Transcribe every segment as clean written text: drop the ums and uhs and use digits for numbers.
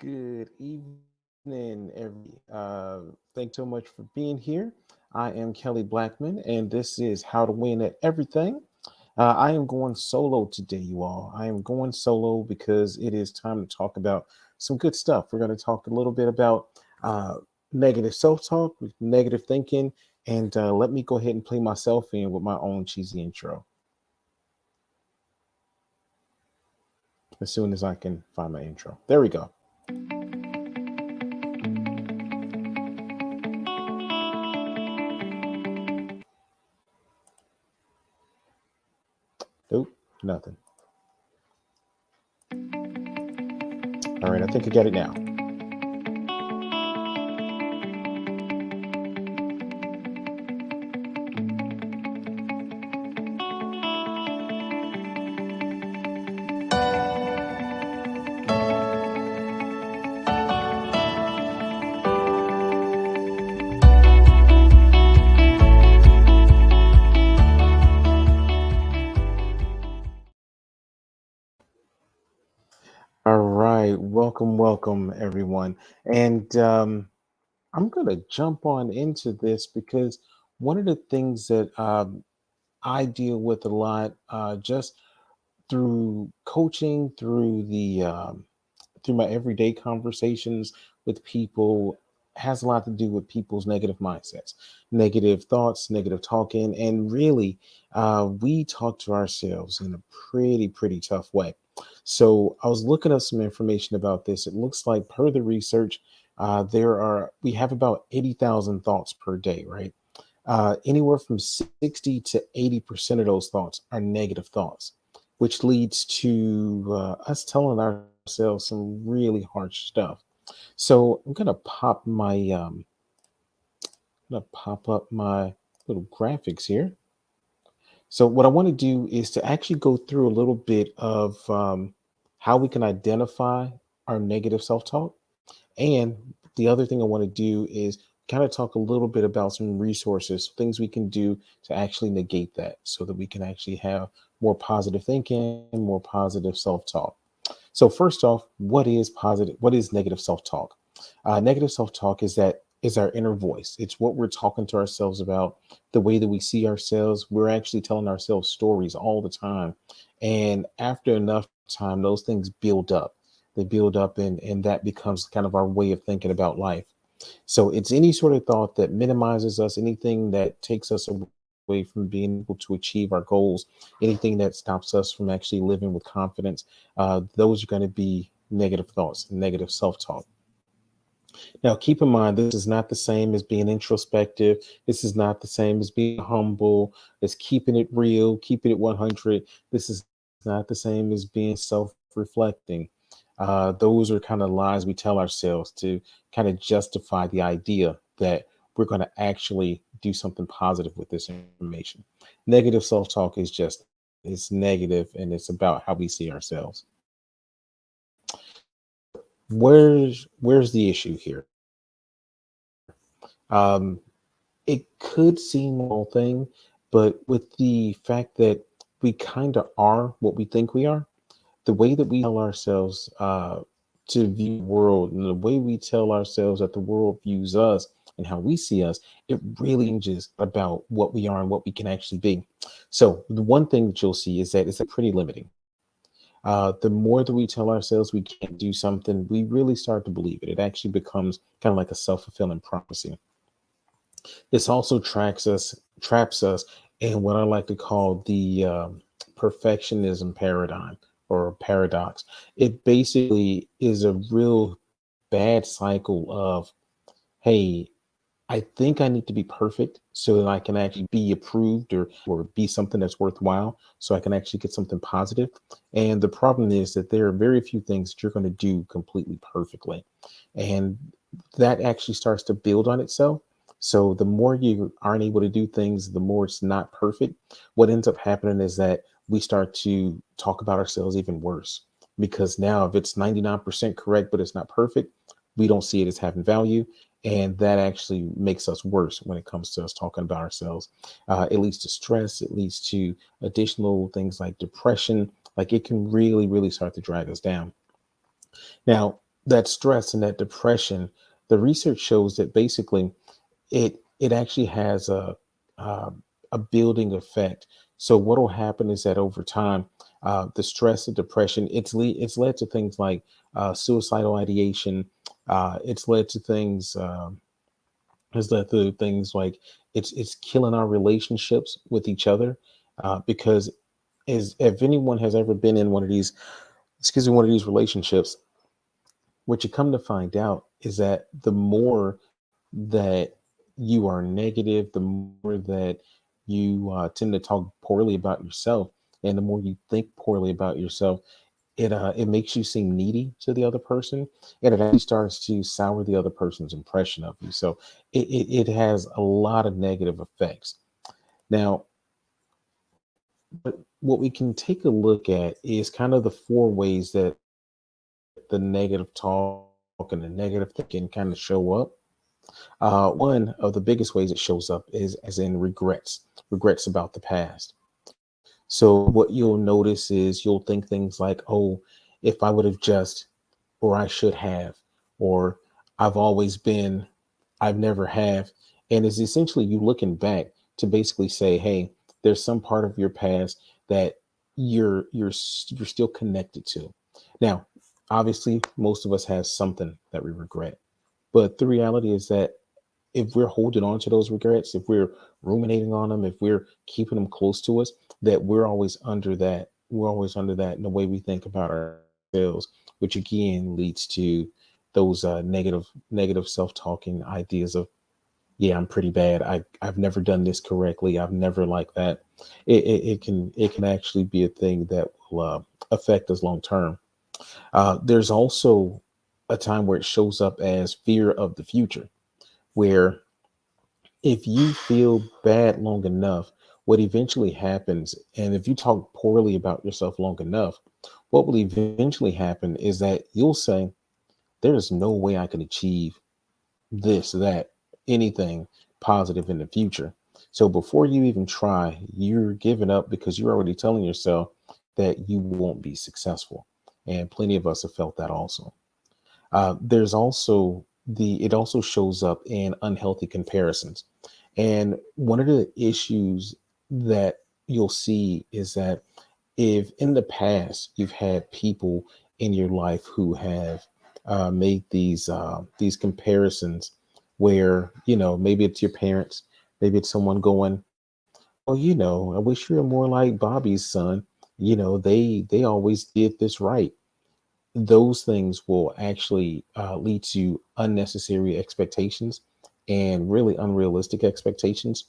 Good evening, thanks so much for being here. I am Kelly Blackman, and this is How to Win at Everything. I am going solo today, you all. I am going solo because it is time to talk about some good stuff. We're going to talk a little bit about uh, negative self-talk, negative thinking, and let me go ahead and play myself in with my own cheesy intro as soon as I can find my intro. There we go. Nope, nothing. All right, I think I get it now. All right, welcome everyone. And I'm going to jump on into this because one of the things that I deal with a lot, just through coaching, through my everyday conversations with people, has a lot to do with people's negative mindsets, negative thoughts, negative talking, and really, we talk to ourselves in a pretty tough way. So I was looking up some information about this. It looks like per the research, we have about 80,000 thoughts per day, right? Anywhere from 60 to 80% of those thoughts are negative thoughts, which leads to us telling ourselves some really harsh stuff. So I'm gonna pop up my little graphics here. So what I want to do is to actually go through a little bit of how we can identify our negative self-talk. And the other thing I want to do is kind of talk a little bit about some resources, things we can do to actually negate that so that we can actually have more positive thinking, more positive self-talk. So first off, what is negative self-talk? Negative self-talk is our inner voice. It's what we're talking to ourselves about, the way that we see ourselves. We're actually telling ourselves stories all the time. And after enough time, those things build up. They build up and that becomes kind of our way of thinking about life. So it's any sort of thought that minimizes us, anything that takes us away from being able to achieve our goals, anything that stops us from actually living with confidence. Those are going to be negative thoughts, negative self-talk. Now, keep in mind, this is not the same as being introspective. This is not the same as being humble, as keeping it real, keeping it 100. This is not the same as being self reflecting. Those are kind of lies we tell ourselves to kind of justify the idea that we're going to actually do something positive with this information. Negative self talk is just, it's negative and it's about how we see ourselves. So, where's the issue here? Um, it could seem a small thing, but with the fact that we kind of are what we think we are, the way that we tell ourselves to view the world and the way we tell ourselves that the world views us and how we see us, it really changes about what we are and what we can actually be. So the one thing that you'll see is that it's pretty limiting. The more that we tell ourselves we can't do something, we really start to believe it. It actually becomes kind of like a self-fulfilling prophecy. This also traps us in what I like to call the perfectionism paradigm or paradox. It basically is a real bad cycle of, hey, I think I need to be perfect so that I can actually be approved or be something that's worthwhile, so I can actually get something positive. And the problem is that there are very few things that you're going to do completely perfectly. And that actually starts to build on itself. So the more you aren't able to do things, the more it's not perfect. What ends up happening is that we start to talk about ourselves even worse because now if it's 99% correct, but it's not perfect, we don't see it as having value. And that actually makes us worse when it comes to us talking about ourselves. It leads to stress. It leads to additional things like depression. Like it can really start to drag us down. Now, that stress and that depression, the research shows that basically it actually has uh, a building effect. So what will happen is that over time, the stress and depression, it's led to things like suicidal ideation. It's led to things. Has led to things like it's killing our relationships with each other, because is if anyone has ever been in one of these, excuse me, one of these relationships, what you come to find out is that the more that you are negative, the more that you tend to talk poorly about yourself, and the more you think poorly about yourself, it makes you seem needy to the other person, and it actually starts to sour the other person's impression of you. So it has a lot of negative effects. Now, but what we can take a look at is kind of the four ways that the negative talk and the negative thinking kind of show up. One of the biggest ways it shows up is as in regrets about the past. So what you'll notice is you'll think things like, "Oh, if I would have just," or "I should have," or "I've always been," "I've never have," and it's essentially you looking back to basically say, "Hey, there's some part of your past that you're still connected to." Now, obviously, most of us have something that we regret, but the reality is that if we're holding on to those regrets, if we're ruminating on them, if we're keeping them close to us, that we're always under that. We're always under that in the way we think about ourselves, which again leads to those negative self-talking ideas of, yeah, I'm pretty bad. I've never done this correctly. I've never like that. It can actually be a thing that will affect us long term. There's also a time where it shows up as fear of the future, where if you feel bad long enough, what eventually happens, and if you talk poorly about yourself long enough, what will eventually happen is that you'll say, there is no way I can achieve this, that, anything positive in the future. So before you even try, you're giving up because you're already telling yourself that you won't be successful. And plenty of us have felt that also. There's also it also shows up in unhealthy comparisons. And one of the issues that you'll see is that if in the past you've had people in your life who have made these comparisons, where maybe it's your parents, maybe it's someone going, "Well, I wish you were more like Bobby's son. They always did this right." Those things will actually lead to unnecessary expectations and really unrealistic expectations.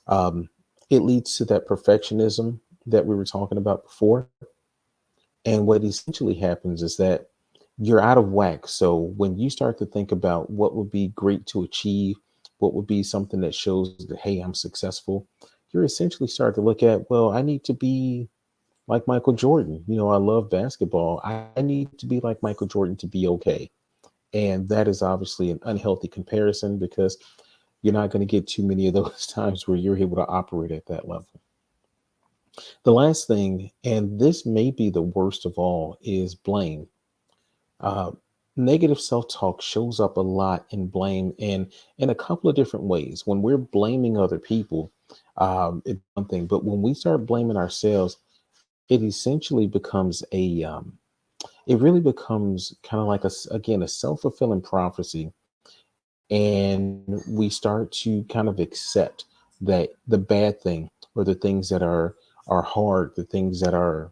Um, it leads to that perfectionism that we were talking about before. And what essentially happens is that you're out of whack. So when you start to think about what would be great to achieve, what would be something that shows that, hey, I'm successful, you're essentially start to look at, well, I need to be like Michael Jordan. I love basketball. I need to be like Michael Jordan to be okay. And that is obviously an unhealthy comparison, because you're not going to get too many of those times where you're able to operate at that level. The last thing, and this may be the worst of all, is blame. Uh, Negative self talk shows up a lot in blame, and in a couple of different ways. When we're blaming other people, it's one thing, but when we start blaming ourselves, it essentially becomes it really becomes kind of like again, a self-fulfilling prophecy. And we start to kind of accept that the bad thing, or the things that are hard, the things that are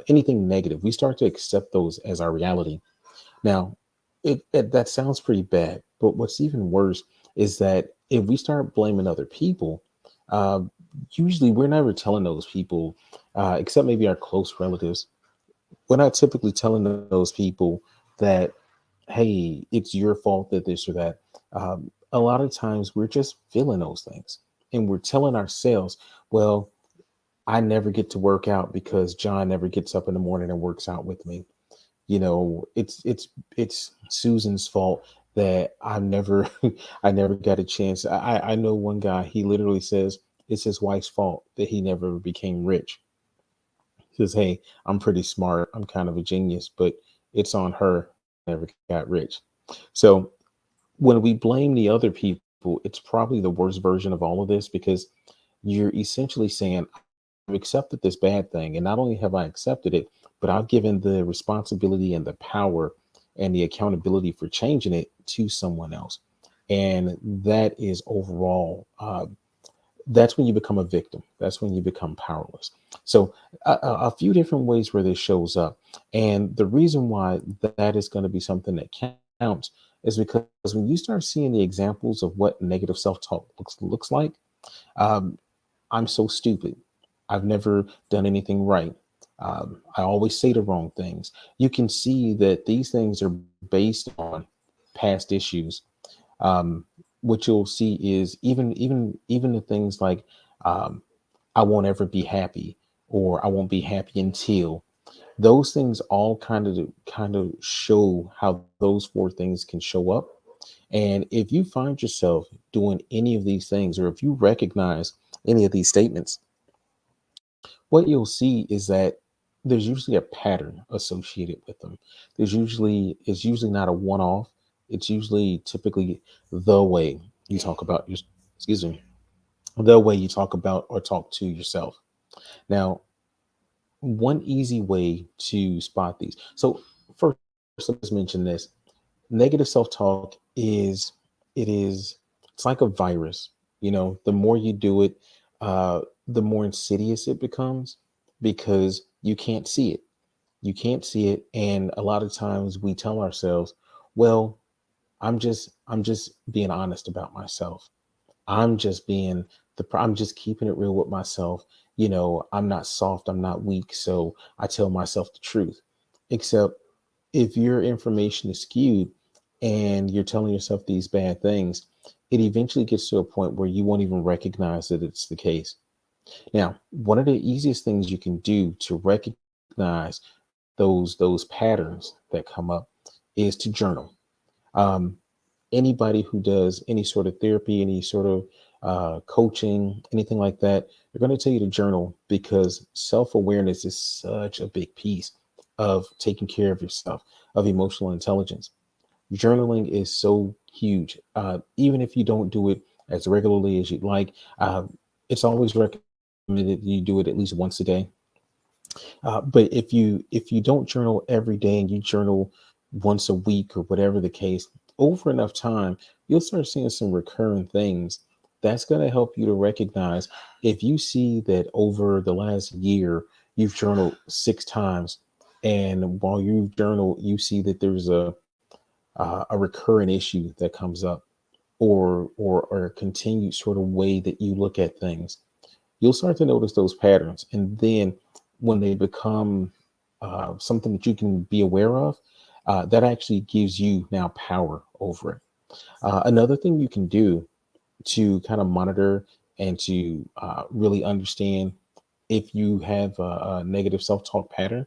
anything negative, we start to accept those as our reality. Now, that sounds pretty bad, but what's even worse is that if we start blaming other people, uh, usually we're never telling those people, except maybe our close relatives, we're not typically telling those people that, hey, it's your fault that this or that. A lot of times we're just feeling those things, and we're telling ourselves, well, I never get to work out because John never gets up in the morning and works out with me. It's Susan's fault that I never I never got a chance. I know one guy, he literally says it's his wife's fault that he never became rich. He says, hey, I'm pretty smart, I'm kind of a genius, but it's on her never got rich. So when we blame the other people, it's probably the worst version of all of this because you're essentially saying, I've accepted this bad thing. And not only have I accepted it, but I've given the responsibility and the power and the accountability for changing it to someone else. And that is overall, that's when you become a victim. That's when you become powerless. So, a few different ways where this shows up. And the reason why that is going to be something that counts is because when you start seeing the examples of what negative self talk looks like, um, I'm so stupid. I've never done anything right. I always say the wrong things. You can see that these things are based on past issues. Um, what you'll see is even the things like um, I won't ever be happy or I won't be happy until those things all kind of show how those four things can show up. And if you find yourself doing any of these things, or if you recognize any of these statements, what you'll see is that there's usually a pattern associated with them. It's usually not a one-off. It's usually typically the way you talk about your, excuse me, the way you talk about or talk to yourself. Now, one easy way to spot these. So first, let's mention this. Negative self-talk is it is it's like a virus. The more you do it, the more insidious it becomes because you can't see it, and a lot of times we tell ourselves, well, I'm just being honest about myself. I'm just keeping it real with myself. I'm not soft, I'm not weak, so I tell myself the truth. Except if your information is skewed and you're telling yourself these bad things, it eventually gets to a point where you won't even recognize that it's the case. Now, one of the easiest things you can do to recognize those patterns that come up is to journal. Um, Anybody who does any sort of therapy, any sort of coaching, anything like that, they're going to tell you to journal because self awareness is such a big piece of taking care of yourself, of emotional intelligence. Journaling is so huge. Even if you don't do it as regularly as you'd like, it's always recommended you do it at least once a day. But if you don't journal every day and you journal once a week or whatever the case, over enough time, you'll start seeing some recurring things. That's going to help you to recognize if you see that over the last year you've journaled 6 times, and while you journal, you see that there's a recurring issue that comes up, or a continued sort of way that you look at things, you'll start to notice those patterns. And then when they become something that you can be aware of, that actually gives you now power over it. Another thing you can do to kind of monitor and to really understand if you have a negative self talk pattern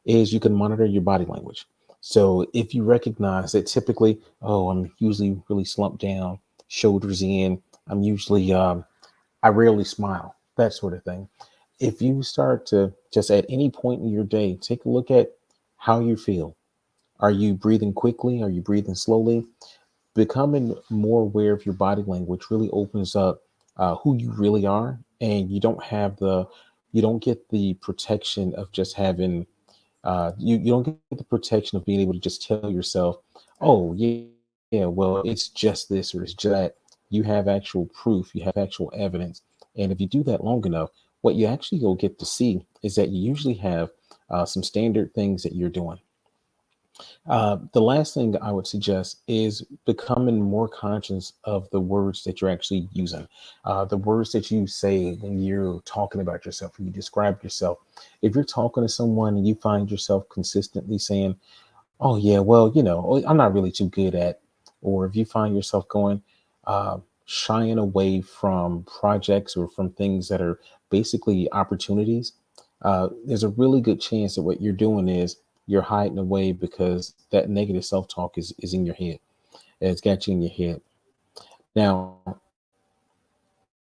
is you can monitor your body language. So if you recognize that typically, oh, I'm usually really slumped down, shoulders in, I'm usually I rarely smile, that sort of thing. If you start to just at any point in your day, take a look at how you feel. Are you breathing quickly? Are you breathing slowly? Becoming more aware of your body language really opens up who you really are, and you don't get the protection of just having you don't get the protection of being able to just tell yourself, oh yeah, well, it's just this or it's just that. You have actual proof, you have actual evidence. And if you do that long enough, what you actually will get to see is that you usually have some standard things that you're doing. The last thing I would suggest is becoming more conscious of the words that you're actually using, the words that you say when you're talking about yourself, when you describe yourself. If you're talking to someone and you find yourself consistently saying, oh, yeah, well, I'm not really too good at, or if you find yourself going, shying away from projects or from things that are basically opportunities, there's a really good chance that what you're doing is you're hiding away because that negative self-talk is in your head. It's got you in your head. Now,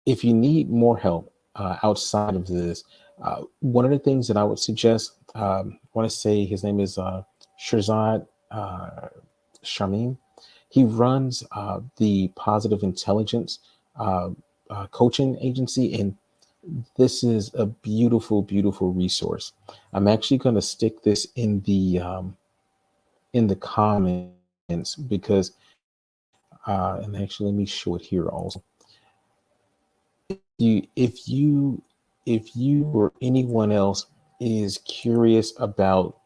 if you need more help outside of this, one of the things that I would suggest, I want to say his name is Shirzad. uh, Shamim. He runs the Positive Intelligence uh, coaching agency, and this is a beautiful, beautiful resource. I'm actually going to stick this in the comments because, and actually, let me show it here also. You, if you or anyone else is curious about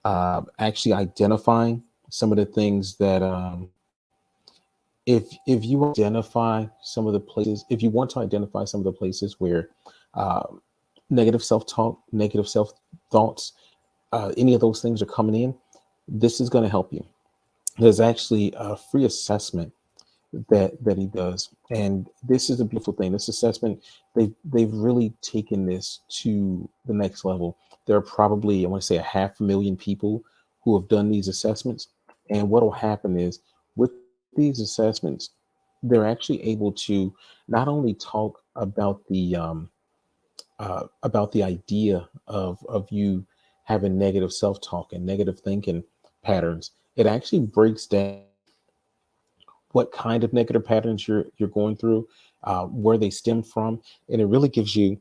actually identifying some of the things that if you identify some of the places, if you want to identify some of the places where uh, negative self-talk, negative self-thoughts, any of those things are coming in, this is going to help you. There's actually a free assessment that he does, and this is a beautiful thing. This assessment, they've really taken this to the next level. There are probably, I want to say, 500,000 people who have done these assessments, and what will happen is with these assessments, they're actually able to not only talk about the idea of you having negative self-talk and negative thinking patterns. It actually breaks down what kind of negative patterns you're going through, where they stem from, and it really gives you,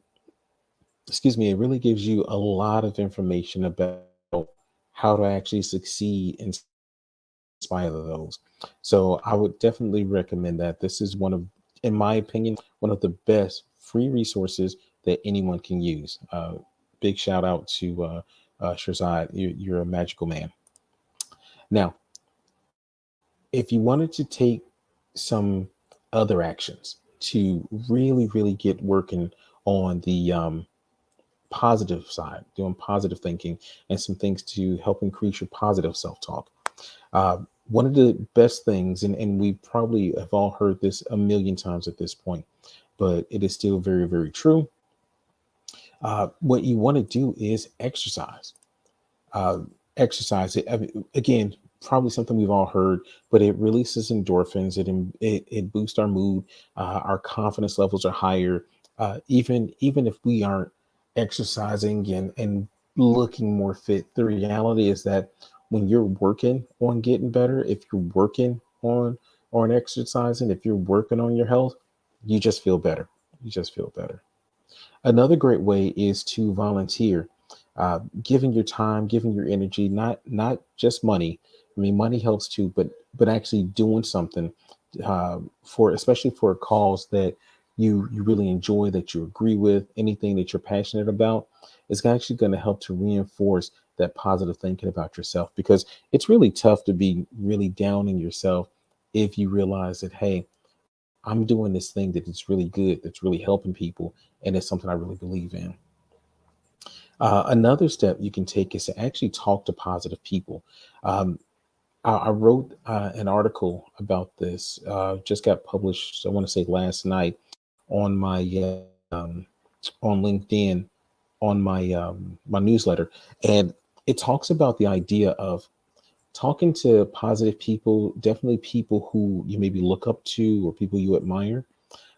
excuse me, it really gives you a lot of information about how to actually succeed in spite of those. So I would definitely recommend that. This is one of, in my opinion, one of the best free resources that anyone can use. Big shout out to Shirzad. You're a magical man. Now, if you wanted to take some other actions to really, really get working on the positive side, doing positive thinking, and some things to help increase your positive self talk. One of the best things, and we probably have all heard this a million times at this point, but it is still very, very true. What you want to do is exercise. uh, Exercise. Again, probably something we've all heard, but it releases endorphins. It boosts our mood. Our confidence levels are higher. Even if we aren't exercising and looking more fit, the reality is that when you're working on getting better, if you're working on exercising, if you're working on your health, you just feel better. You just feel better. Another great way is to volunteer, giving your time, giving your energy, not just money. I mean, money helps too, but actually doing something for, especially for a cause that you really enjoy, that you agree with, anything that you're passionate about, is actually going to help to reinforce that positive thinking about yourself. Because it's really tough to be really down in yourself if you realize that, hey, I'm doing this thing that is really good, that's really helping people, and it's something I really believe in. Another step you can take is to actually talk to positive people. Um, I wrote an article about this, just got published, I want to say last night, on my on LinkedIn, on my newsletter, and it talks about the idea of talking to positive people, definitely people who you maybe look up to or people you admire.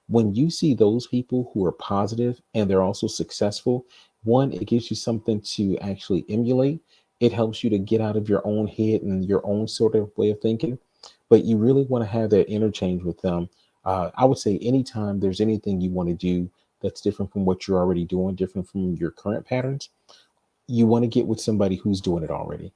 When you see those people who are positive and they're also successful, one, it gives you something to actually emulate. It helps you to get out of your own head and your own sort of way of thinking. But you really want to have that interchange with them. I would say anytime there's anything you want to do that's different from what you're already doing, different from your current patterns, you want to get with somebody who's doing it already.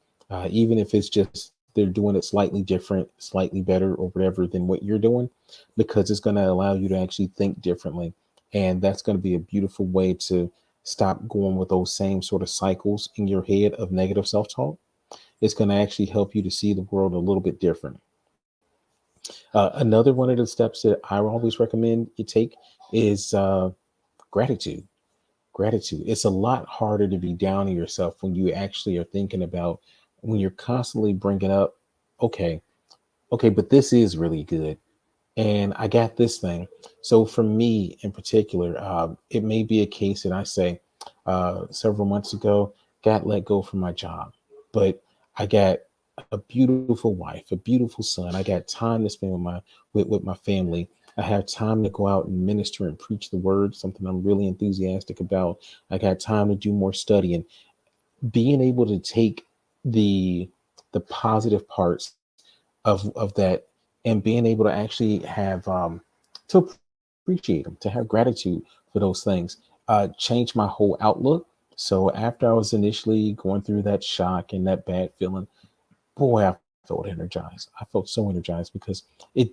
Even if it's just they're doing it slightly different, slightly better, or whatever than what you're doing, because it's going to allow you to actually think differently. And that's going to be a beautiful way to stop going with those same sort of cycles in your head of negative self talk. It's going to actually help you to see the world a little bit different. Another one of the steps that I always recommend you take is gratitude. Gratitude. It's a lot harder to be down on yourself when you actually are thinking about, when you're constantly bringing up, okay, okay, but this is really good, and I got this thing. So for me in particular, it may be a case that I say, several months ago, got let go from my job, but I got a beautiful wife, a beautiful son. I got time to spend with my family. I have time to go out and minister and preach the word, something I'm really enthusiastic about. I got time to do more studying. Being able to take the the positive parts of that, and being able to actually have to appreciate them, to have gratitude for those things, changed my whole outlook. So after I was initially going through that shock and that bad feeling, boy, I felt energized. I felt so energized because it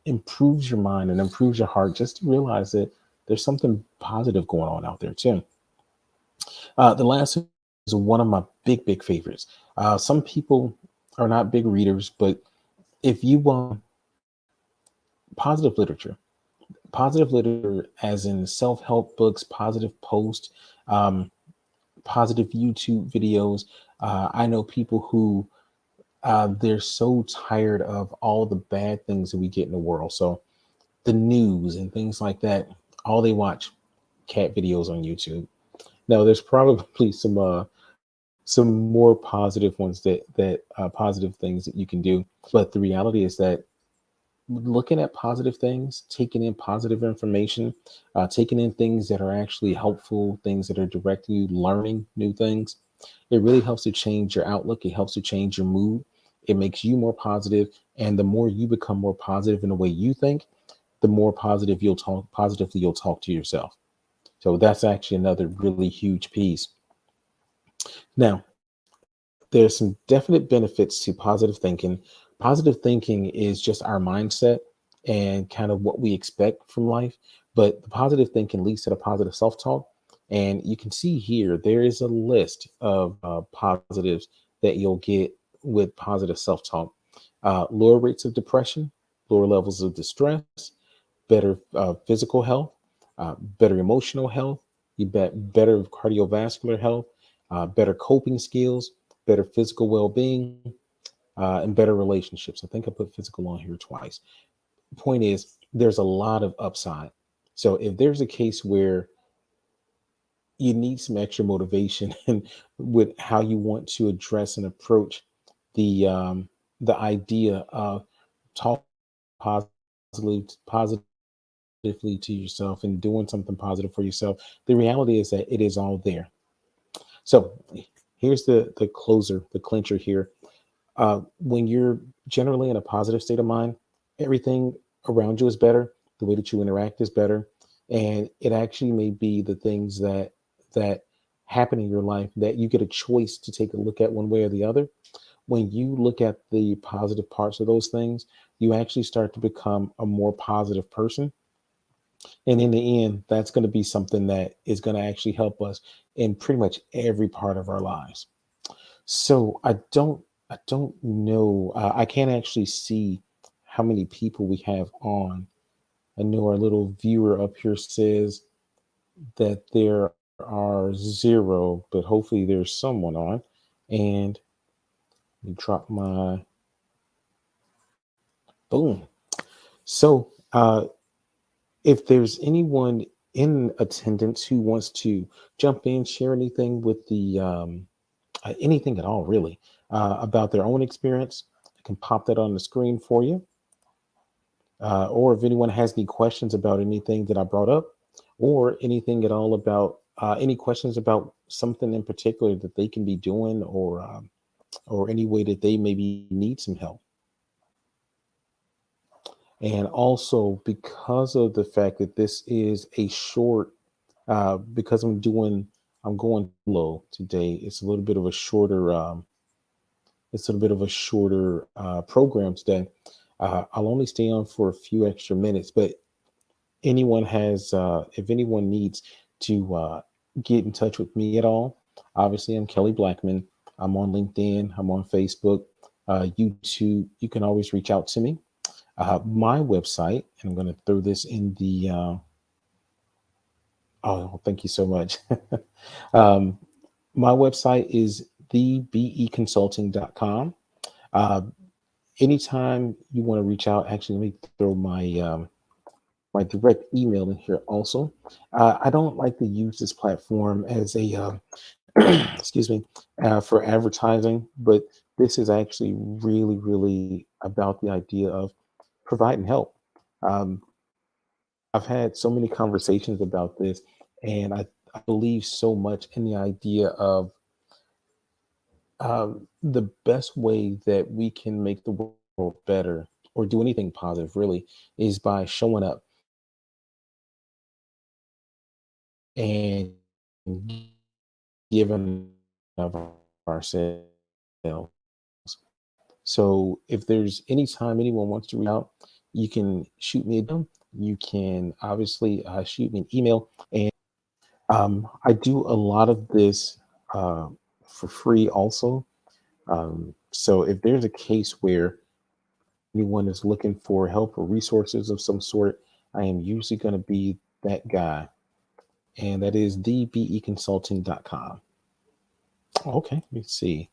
improves your mind and improves your heart just to realize that there's something positive going on out there too. The last is one of my big favorites. Some people are not big readers, but if you positive literature, positive literature, as in self-help books, positive posts, um, positive YouTube videos. I know people who they're so tired of all the bad things that we get in the world. So the news and things like that, all they watch cat videos on YouTube. Now, there's probably some more positive ones that positive things that you can do, but the reality is that looking at positive things, taking in positive information, taking in things that are actually helpful, things that are directing you, learning new things, it really helps to change your outlook. It helps to change your mood. It makes you more positive, and the more you become more positive in the way you think, the more positively you'll talk to yourself. So that's actually another really huge piece. Now, there's some definite benefits to positive thinking. Positive thinking is just our mindset and kind of what we expect from life. But the positive thinking leads to the positive self talk. And you can see here, there is a list of positives that you'll get with positive self talk: lower rates of depression, lower levels of distress, better physical health, better emotional health, better cardiovascular health, better coping skills, better physical well-being, and better relationships. I think I put physical on here twice. Point is, there's a lot of upside. So if there's a case where you need some extra motivation and with how you want to address and approach the idea of talking positively to yourself and doing something positive for yourself, the reality is that it is all there. So here's the closer, the clincher here. When you're generally in a positive state of mind, everything around you is better. The way that you interact is better, and it actually may be the things that happen in your life that you get a choice to take a look at one way or the other. When you look at the positive parts of those things, you actually start to become a more positive person. And in the end, that's going to be something that is going to actually help us in pretty much every part of our lives. So I don't know. I can't actually see how many people we have on. I know our little viewer up here says that there are zero, but hopefully there's someone on. And let me drop my boom. So if there's anyone in attendance who wants to jump in, share anything with the anything at all, really, about their own experience, I can pop that on the screen for you. Or if anyone has any questions about anything that I brought up, or anything at all about any questions about something in particular that they can be doing, or any way that they maybe need some help. And also, because of the fact that this is a short, because I'm going low today. It's a little bit of a shorter program today. I'll only stay on for a few extra minutes, but if anyone needs to get in touch with me at all, obviously I'm Kelly Blackman. I'm on LinkedIn. I'm on Facebook, YouTube. You can always reach out to me. My website, and I'm going to throw this in the. Oh, thank you so much. um, my website is thebeconsulting.com. Uh, Anytime you want to reach out, actually, let me throw my direct email in here also. I don't like to use this platform as a excuse me, for advertising, but this is actually really about the idea of providing help. Um, I've had so many conversations about this, and I believe so much in the idea of The best way that we can make the world better or do anything positive really is by showing up and giving of ourselves. So if there's any time anyone wants to reach out, you can shoot me a DM. You can obviously shoot me an email. And I do a lot of this uh, for free also. So if there's a case where anyone is looking for help or resources of some sort, I am usually going to be that guy. And that is dbeconsulting.com. Okay, let's see.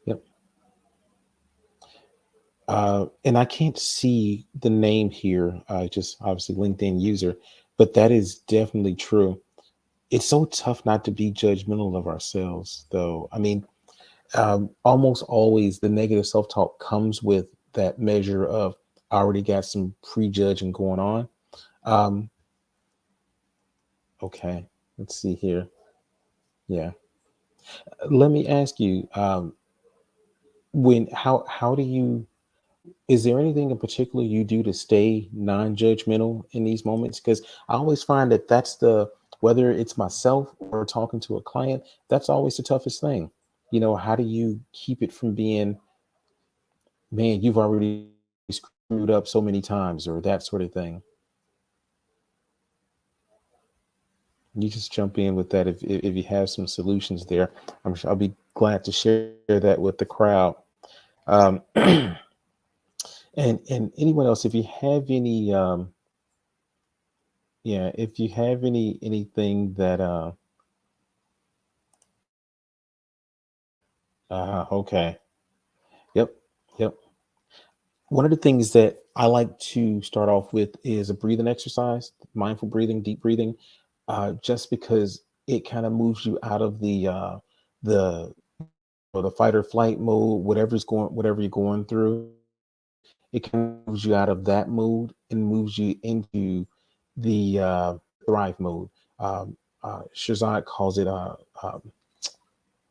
Yep. And I can't see the name here, just obviously LinkedIn user, but that is definitely true. It's so tough not to be judgmental of ourselves, though. I mean, almost always the negative self talk comes with that measure of I already got some prejudging going on. Um, okay, let's see here. Yeah, let me ask you, when how do you is there anything in particular you do to stay non-judgmental in these moments? Because I always find that that's the whether it's myself or talking to a client, that's always the toughest thing. How do you keep it from being, man, you've already screwed up so many times or that sort of thing? You just jump in with that if you have some solutions there. I'm sure I'll be glad to share that with the crowd. And anyone else, if you have any yeah, if you have anything that okay. Yep. Yep. One of the things that I like to start off with is a breathing exercise, mindful breathing, deep breathing, just because it kind of moves you out of the or the fight or flight mode, whatever you're going through. It kind of moves you out of that mode and moves you into the thrive mode. Shazad calls it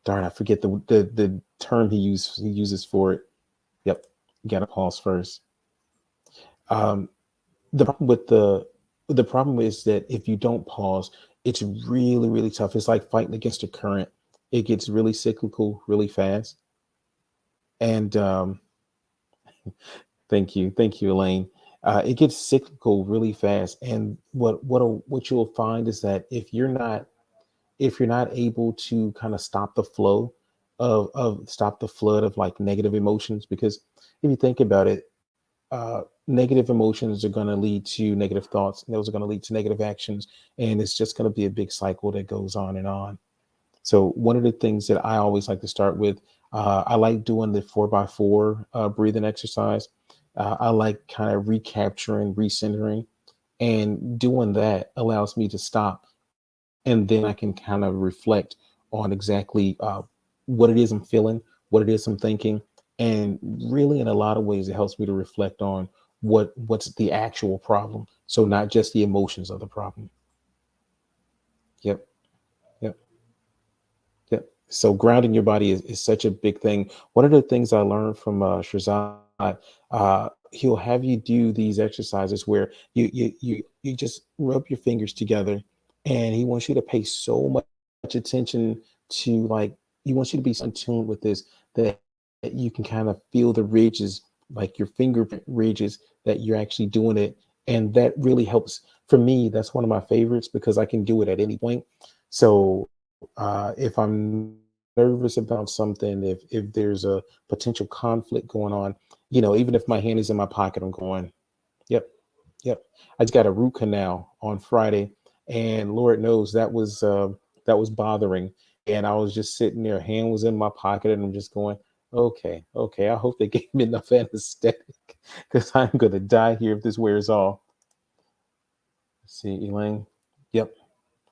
darn, I forget the term he uses for it. Yep, you got to pause first. Um, the problem with the problem is that if you don't pause, it's really tough. It's like fighting against a current. It gets really cyclical really fast. And thank you, Elaine. It gets cyclical really fast. And what you'll find is that if you're not able to kind of stop the flow of stop the flood of like negative emotions, because if you think about it, negative emotions are going to lead to negative thoughts, and those are going to lead to negative actions, and it's just going to be a big cycle that goes on and on. So one of the things that I always like to start with, I like doing the 4x4 breathing exercise. I like kind of recapturing, recentering, and doing that allows me to stop, and then I can kind of reflect on exactly what it is I'm feeling, what it is I'm thinking, and really, in a lot of ways, it helps me to reflect on what's the actual problem. So not just the emotions of the problem. Yep, yep, yep. So grounding your body is such a big thing. One of the things I learned from Shazad, he'll have you do these exercises where you just rub your fingers together, and he wants you to pay so much attention to like he wants you to be so in tune with this that you can kind of feel the ridges, like your finger ridges, that you're actually doing it, and that really helps. For me, that's one of my favorites because I can do it at any point. So if I'm nervous about something, if there's a potential conflict going on, even if my hand is in my pocket, I'm going, yep, yep. I just got a root canal on Friday, and Lord knows that was bothering. And I was just sitting there, hand was in my pocket, and I'm just going, okay, okay. I hope they gave me enough anesthetic because I'm gonna die here if this wears off. See, Elaine. Yep,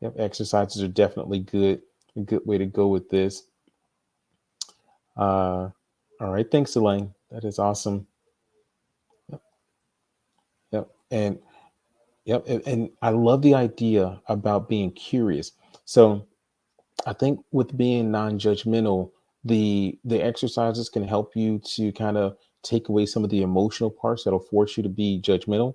yep. Exercises are definitely good. A good way to go with this. All right, thanks, Elaine. That is awesome. Yep, yep. And yep, and I love the idea about being curious. So I think with being non-judgmental, the exercises can help you to kind of take away some of the emotional parts that'll force you to be judgmental.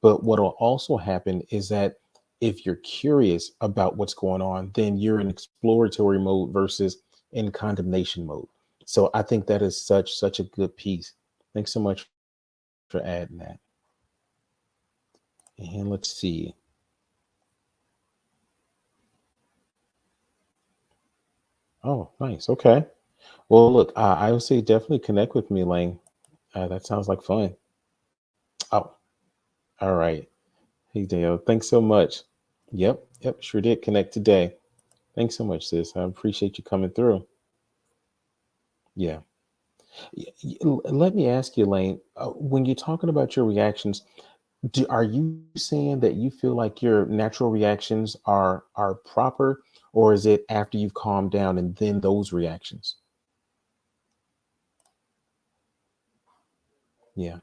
But what'll also happen is that if you're curious about what's going on, then you're in exploratory mode versus in condemnation mode. So I think that is such a good piece. Thanks so much for adding that. And let's see. Oh, nice. Okay. Well, look, I would say definitely connect with me, Lang. That sounds like fun. Oh, all right. Hey, Dale. Thanks so much. Yep. Sure did connect today. Thanks so much, sis. I appreciate you coming through. Yeah. Let me ask you, Lane, when you're talking about your reactions, are you saying that you feel like your natural reactions are proper, or is it after you've calmed down and then those reactions? Yeah.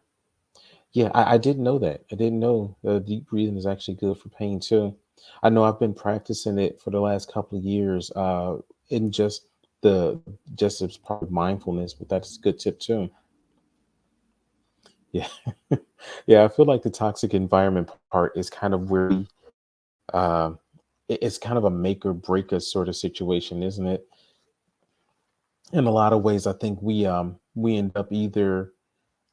Yeah, I didn't know that. I didn't know deep breathing is actually good for pain too. I know I've been practicing it for the last couple of years, in the just as part of mindfulness, but that's a good tip too. Yeah, yeah. I feel like the toxic environment part is kind of where uh, it's kind of a make or break us sort of situation, isn't it? In a lot of ways, I think we end up either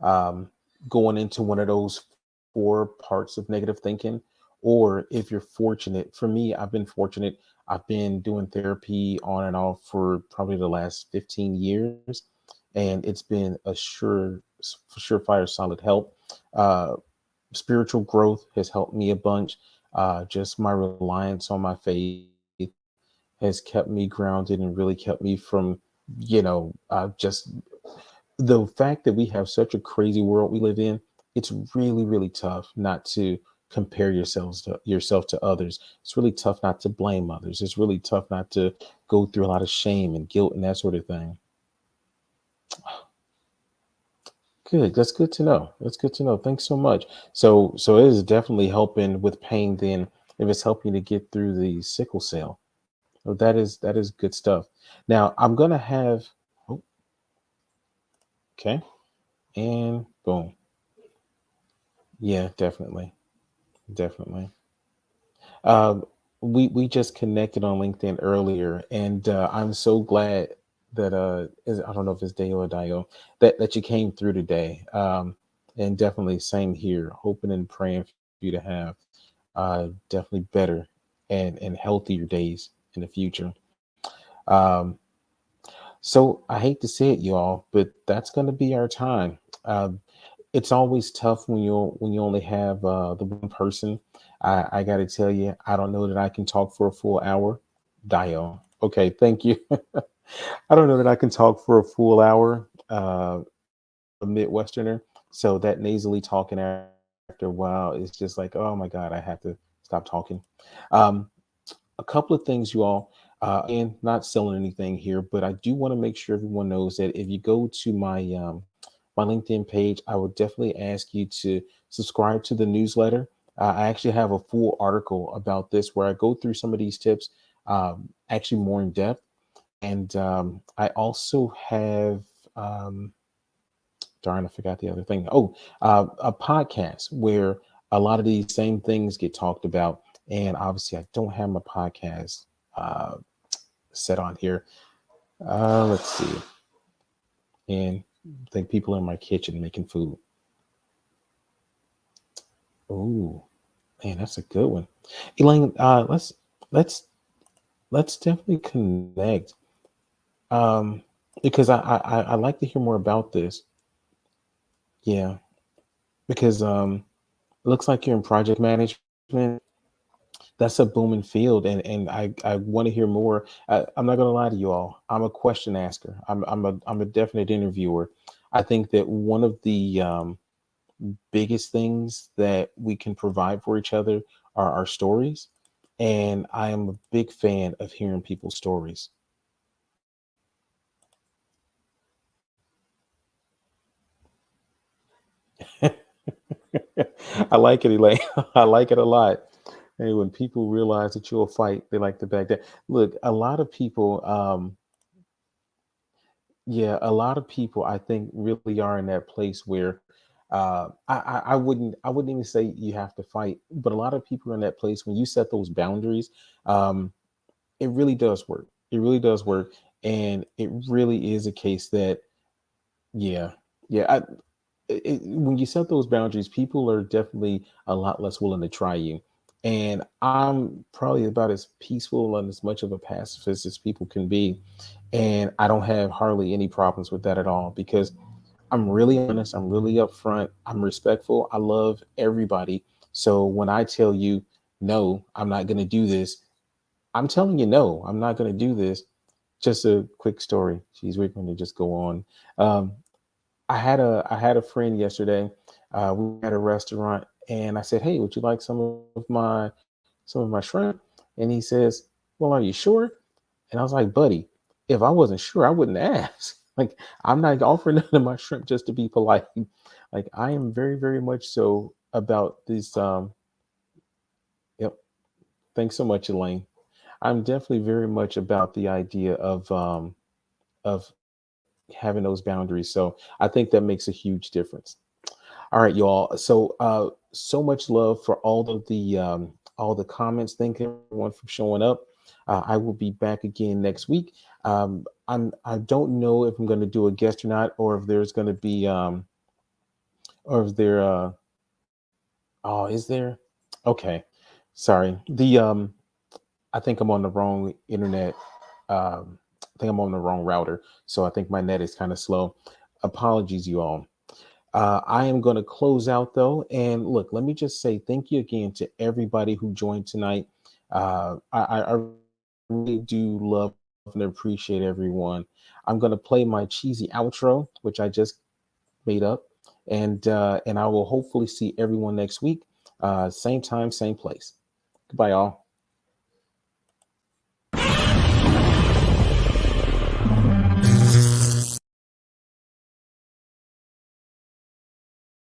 um, going into one of those four parts of negative thinking. Or if you're fortunate, for me, I've been fortunate. I've been doing therapy on and off for probably the last 15 years, and it's been a surefire, solid help. Uh, Spiritual growth has helped me a bunch. Just my reliance on my faith has kept me grounded and really kept me from, just the fact that we have such a crazy world we live in. It's really, really tough not to compare yourself to others. It's really tough not to blame others. It's really tough not to go through a lot of shame and guilt and that sort of thing. Good. That's good to know. That's good to know. Thanks so much. So it is definitely helping with pain then if it's helping to get through the sickle cell. Oh, that is good stuff. Now I'm gonna have oh, okay, and boom. Yeah, definitely. Definitely. Um, we just connected on LinkedIn earlier, and I'm so glad that I don't know if it's Dayo or Dio that you came through today. And definitely same here. Hoping and praying for you to have definitely better and healthier days in the future. Um, so I hate to say it, y'all, but that's going to be our time. It's always tough when you only have the one person. I got to tell you, I don't know that I can talk for a full hour. Dio. Okay, thank you. I don't know that I can talk for a full hour. A Midwesterner, so that nasally talking after a while is just like, oh my god, I have to stop talking. Um, a couple of things, you all, and not selling anything here, but I do want to make sure everyone knows that if you go to my LinkedIn page, I would definitely ask you to subscribe to the newsletter. I actually have a full article about this where I go through some of these tips, actually more in depth, and I also have. Darn, I forgot the other thing. Oh, a podcast where a lot of these same things get talked about. And obviously, I don't have my podcast uh, set on here. Let's see. And I think people in my kitchen making food. Oh, man, that's a good one. Elaine, let's let's definitely connect. Um, because I like to hear more about this. Yeah, because it looks like you're in project management. That's a booming field, and I want to hear more. I'm not gonna lie to you all. I'm a question asker. I'm a definite interviewer. I think that one of the biggest things that we can provide for each other are our stories, and I am a big fan of hearing people's stories. I like it, Elaine. I like it a lot. Hey, when people realize that you'll fight, they like to back down. Look, a lot of people, yeah, a lot of people I think really are in that place where I wouldn't even say you have to fight, but a lot of people are in that place when you set those boundaries. Um, it really does work. It really does work, and it really is a case that yeah, yeah. When you set those boundaries, people are definitely a lot less willing to try you. And I'm probably about as peaceful and as much of a pacifist as people can be. And I don't have hardly any problems with that at all because I'm really honest, I'm really upfront, I'm respectful, I love everybody. So when I tell you, no, I'm not going to do this, I'm telling you, no, I'm not going to do this. Just a quick story. Geez, we're going to just go on. Um, I had a friend yesterday. We were at a restaurant, and I said, "Hey, would you like some of my shrimp?" And he says, "Well, are you sure?" And I was like, "Buddy, if I wasn't sure, I wouldn't ask. Like, I'm not offering none of my shrimp just to be polite. Like, I am very, very much so about this. Yep. Thanks so much, Elaine. I'm definitely very much about the idea of having those boundaries. So I think that makes a huge difference. All right, y'all. So so much love for all the comments. Thank everyone for showing up. I will be back again next week. I don't know if I'm going to do a guest or not, or if there's going to be or if there oh, is there? Okay. Sorry. The I think I'm on the wrong internet. I think I'm on the wrong router. So I think my net is kind of slow. Apologies, you all. I am going to close out though. And look, let me just say thank you again to everybody who joined tonight. I really do love and appreciate everyone. I'm going to play my cheesy outro, which I just made up, and I will hopefully see everyone next week. Same time, same place. Goodbye, all.